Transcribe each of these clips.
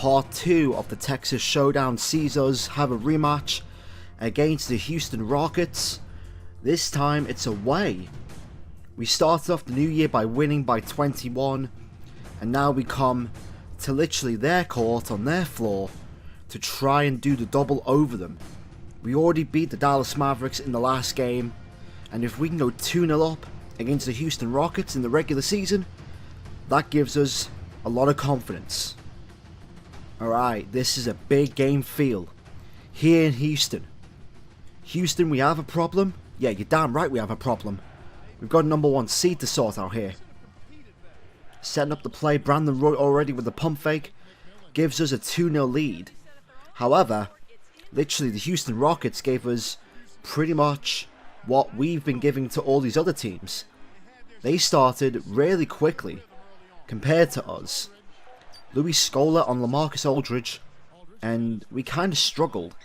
part 2 of the Texas Showdown sees us have a rematch against the Houston Rockets. This time it's away. We started off the new year by winning by 21, and now we come to literally their court on their floor to try and do the double over them. We already beat the Dallas Mavericks in the last game, and if we can go 2-0 up against the Houston Rockets in the regular season, that gives us a lot of confidence. Alright, this is a big game feel here in Houston. Houston, we have a problem? Yeah, you're damn right we have a problem. We've got a number 1 seed to sort out here. Setting up the play, Brandon Roy already with the pump fake gives us a 2-0 lead. However, literally the Houston Rockets gave us pretty much what we've been giving to all these other teams. They started really quickly compared to us. Louis Scola on LaMarcus Aldridge, and we kind of struggled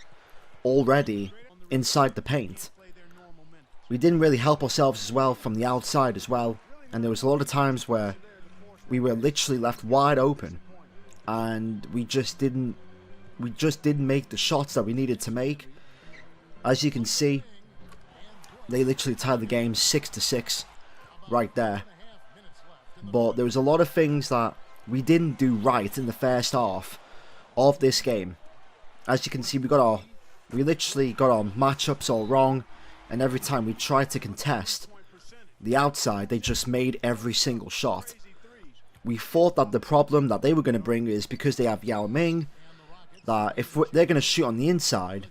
already inside the paint. We didn't really help ourselves as well from the outside as well, and there was a lot of times where we were literally left wide open, and we just didn't make the shots that we needed to make. As you can see, they literally tied the game 6-6 right there. But there was a lot of things that we didn't do right in the first half of this game. As you can see, we literally got our matchups all wrong, and every time we tried to contest the outside, they just made every single shot. We thought that the problem that they were going to bring is because they have Yao Ming, that if they're going to shoot on the inside,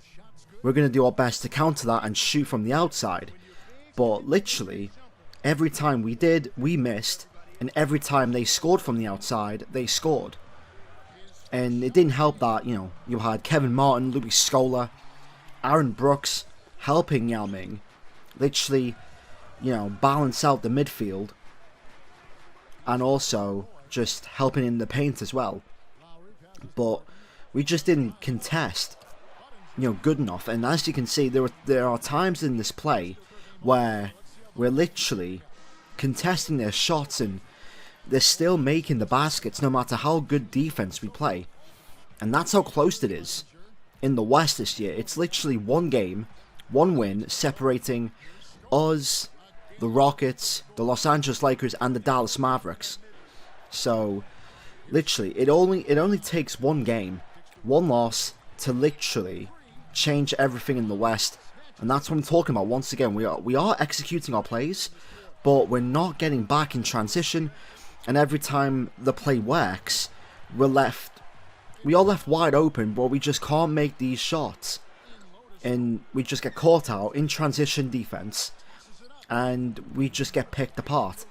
we're going to do our best to counter that and shoot from the outside. But literally, every time we did, we missed, and every time they scored from the outside, they scored. And it didn't help that, you had Kevin Martin, Louis Scola, Aaron Brooks helping Yao Ming literally, balance out the midfield, and also just helping in the paint as well. But we just didn't contest, good enough. And as you can see, there are times in this play where we're literally contesting their shots and they're still making the baskets no matter how good defense we play. And that's how close it is in the West this year. It's literally one game, one win separating us, the Rockets, the Los Angeles Lakers, and the Dallas Mavericks. So literally, it only takes one game, one loss, to literally change everything in the West. And that's what I'm talking about. Once again, we are executing our plays, but we're not getting back in transition. And every time the play works, we are left wide open, but we just can't make these shots. And we just get caught out in transition defense, and we just get picked apart.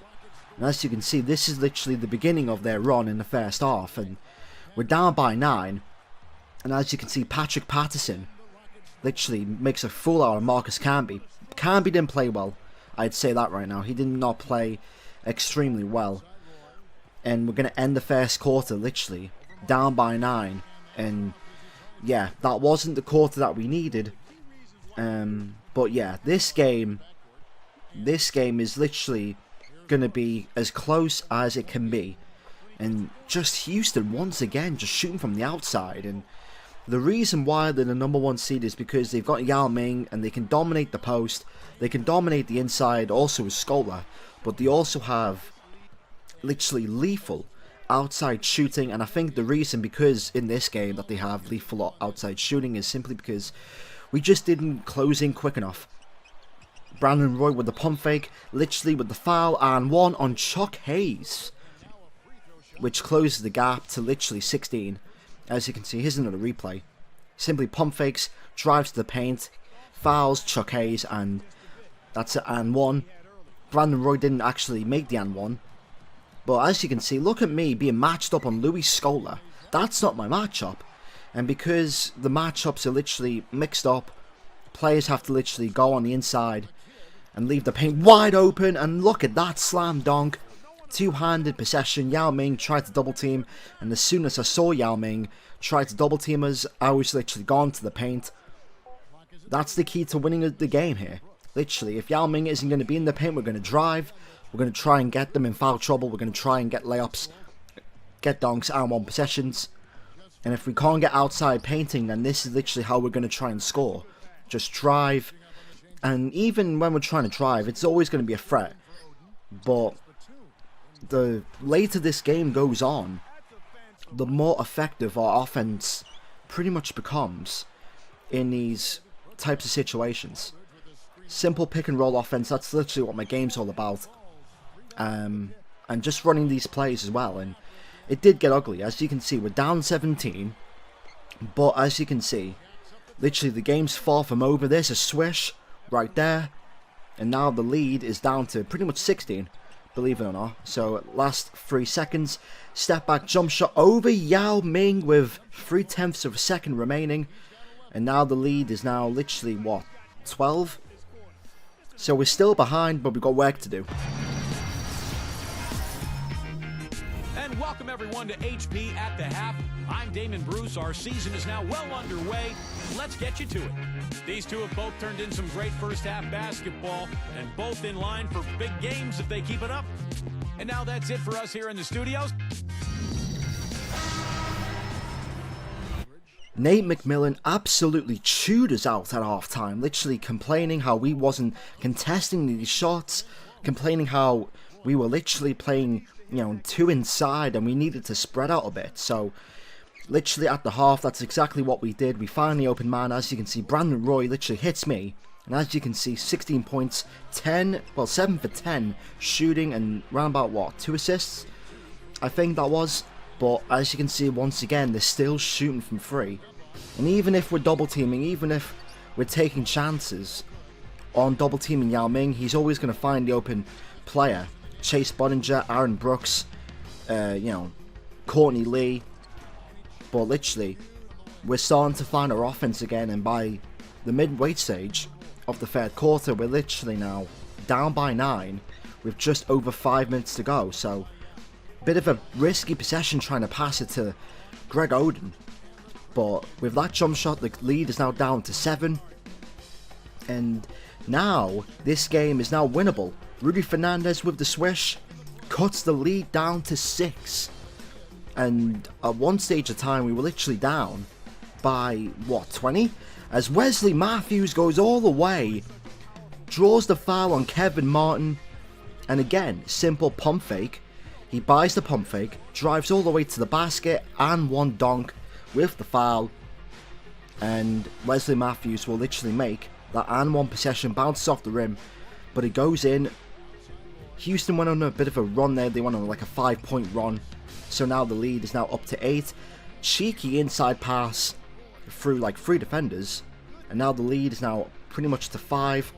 And as you can see, this is literally the beginning of their run in the first half, and we're down by 9. And as you can see, Patrick Patterson literally makes a fool out of Marcus Camby. Camby didn't play well, I'd say that right now. He did not play extremely well. And we're going to end the first quarter literally down by 9. And yeah, that wasn't the quarter that we needed. But yeah, this game is literally going to be as close as it can be. And just Houston once again just shooting from the outside. And the reason why they're the number 1 seed is because they've got Yao Ming and they can dominate the post. They can dominate the inside also with Scola. But they also have literally lethal outside shooting. And I think the reason because in this game that they have lethal outside shooting is simply because we just didn't close in quick enough. Brandon Roy with the pump fake, literally with the foul, and one on Chuck Hayes, which closes the gap to literally 16. As you can see, here's another replay. Simply pump fakes, drives to the paint, fouls Chuck Hayes, and that's it, and 1. Brandon Roy didn't actually make the and 1. But as you can see, look at me being matched up on Louis Scola. That's not my matchup. And because the matchups are literally mixed up, players have to literally go on the inside and leave the paint wide open. And look at that slam dunk. Two-handed possession. Yao Ming tried to double team. And as soon as I saw Yao Ming try to double team us, I was literally gone to the paint. That's the key to winning the game here. Literally, if Yao Ming isn't going to be in the paint, we're going to drive. We're going to try and get them in foul trouble. We're going to try and get layups, get dunks, and 1 possessions. And if we can't get outside painting, then this is literally how we're going to try and score. Just drive. And even when we're trying to drive, it's always going to be a threat. But the later this game goes on, the more effective our offense pretty much becomes in these types of situations. Simple pick and roll offense, that's literally what my game's all about. And just running these plays as well. And it did get ugly. As you can see, we're down 17. But as you can see, literally the game's far from over. There's a swish right there. And now the lead is down to pretty much 16, believe it or not. So last 3 seconds. Step back jump shot over Yao Ming with 3/10 of a second remaining. And now the lead is now literally, what, 12? So we're still behind, but we've got work to do. And welcome everyone to HP at the Half. I'm Damon Bruce. Our season is now well underway. Let's get you to it. These two have both turned in some great first half basketball, and both in line for big games if they keep it up. And now that's it for us here in the studios. Nate McMillan absolutely chewed us out at halftime, literally complaining how we wasn't contesting these shots, complaining how we were literally playing, you know, 2 inside and we needed to spread out a bit. So literally at the half, that's exactly what we did. We finally opened man. As you can see, Brandon Roy literally hits me, and as you can see, 16 points, 7 for 10 shooting, and round about what, 2 assists I think that was. But as you can see, once again, they're still shooting from 3. And even if we're double teaming, even if we're taking chances on double teaming Yao Ming, he's always going to find the open player. Chase Budinger, Aaron Brooks, you know, Courtney Lee. But literally, we're starting to find our offense again, and by the midway stage of the third quarter, we're literally now down by 9 with just over 5 minutes to go. So bit of a risky possession trying to pass it to Greg Oden. But with that jump shot, the lead is now down to 7. And now, this game is now winnable. Rudy Fernandez with the swish cuts the lead down to 6. And at one stage of time, we were literally down by, what, 20? As Wesley Matthews goes all the way, draws the foul on Kevin Martin. And again, simple pump fake. He buys the pump fake, drives all the way to the basket, and one dunk with the foul. And Wesley Matthews will literally make that and one possession, bounces off the rim, but it goes in. Houston went on a bit of a run there. They went on like a 5-point run. So now the lead is now up to 8. Cheeky inside pass through like 3 defenders. And now the lead is now pretty much to 5.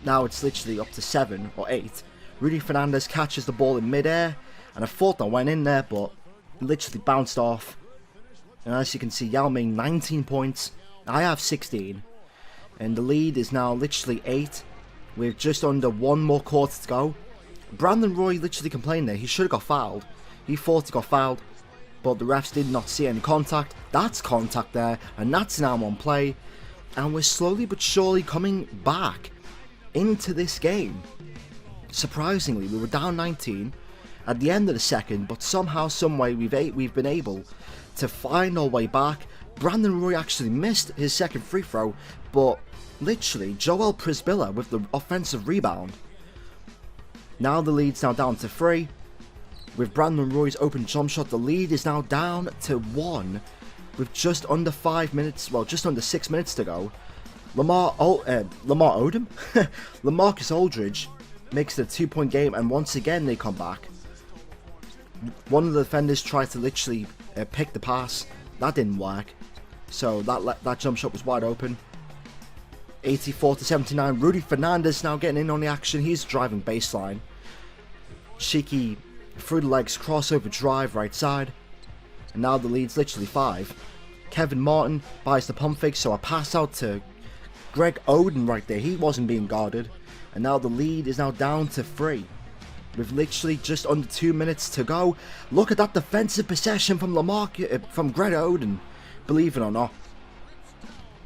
Now it's literally up to 7 or 8. Rudy Fernandez catches the ball in midair, and I thought that went in there, but literally bounced off. And as you can see, Yao Ming 19 points, I have 16, and the lead is now literally 8, with just under 1 more quarter to go. Brandon Roy literally complained there, he should have got fouled. He thought he got fouled, but the refs did not see any contact. That's contact there, and that's now on play, and we're slowly but surely coming back into this game. Surprisingly, we were down 19 at the end of the second, but somehow, someway, we've been able to find our way back. Brandon Roy actually missed his second free throw, but literally, Joel Prisbilla with the offensive rebound. Now the lead's now down to 3. With Brandon Roy's open jump shot, the lead is now down to 1 with just under 5 minutes, well, just under 6 minutes to go. Lamar Odom? LaMarcus Aldridge makes it a 2-point game, and once again they come back. One of the defenders tried to literally pick the pass. That didn't work. So that jump shot was wide open. 84-79. Rudy Fernandez now getting in on the action. He's driving baseline. Cheeky through the legs, crossover drive right side. And now the lead's literally 5. Kevin Martin buys the pump fake, so I pass out to Greg Oden right there. He wasn't being guarded. And now the lead is now down to 3. With literally just under 2 minutes to go. Look at that defensive possession from Greg Oden, believe it or not.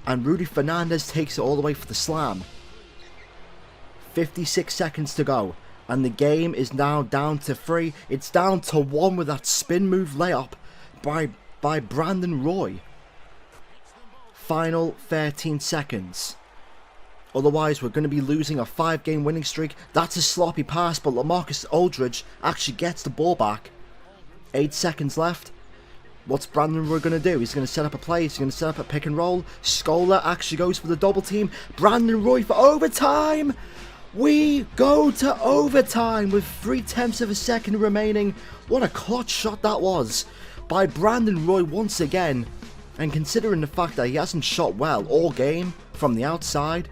And Rudy Fernandez takes it all the way for the slam. 56 seconds to go. And the game is now down to 3. It's down to 1 with that spin move layup by by Brandon Roy. Final 13 seconds. Otherwise, we're going to be losing a 5-game winning streak. That's a sloppy pass, but LaMarcus Aldridge actually gets the ball back. 8 seconds left. What's Brandon Roy going to do? He's going to set up a play. He's going to set up a pick and roll. Scola actually goes for the double team. Brandon Roy for overtime. We go to overtime with 0.3 of a second remaining. What a clutch shot that was by Brandon Roy once again. And considering the fact that he hasn't shot well all game from the outside,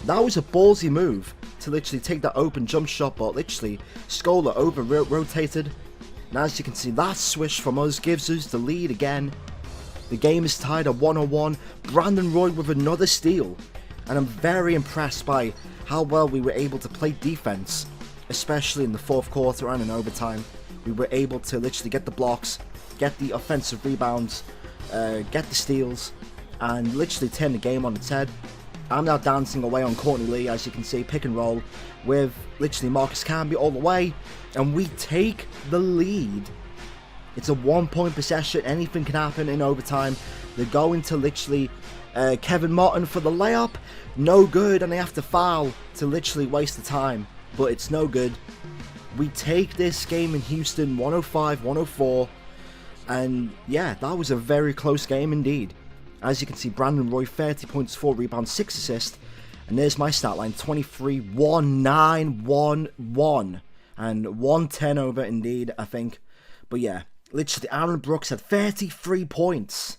that was a ballsy move to literally take that open jump shot, but literally Scola over-rotated. And as you can see, that swish from us gives us the lead again. The game is tied at 101. Brandon Roy with another steal. And I'm very impressed by how well we were able to play defense, especially in the fourth quarter and in overtime. We were able to literally get the blocks, get the offensive rebounds, get the steals, and literally turn the game on its head. I'm now dancing away on Courtney Lee, as you can see, pick and roll with literally Marcus Camby all the way, and we take the lead. It's a 1-point possession. Anything can happen in overtime. They're going to literally Kevin Martin for the layup. No good, and they have to foul to literally waste the time, but it's no good. We take this game in Houston 105-104, and yeah, that was a very close game indeed. As you can see, Brandon Roy, 30 points, 4 rebounds, 6 assists. And there's my stat line, 23, 1, 9, 1, 1. And 1 turnover indeed, I think. But yeah, literally Aaron Brooks had 33 points.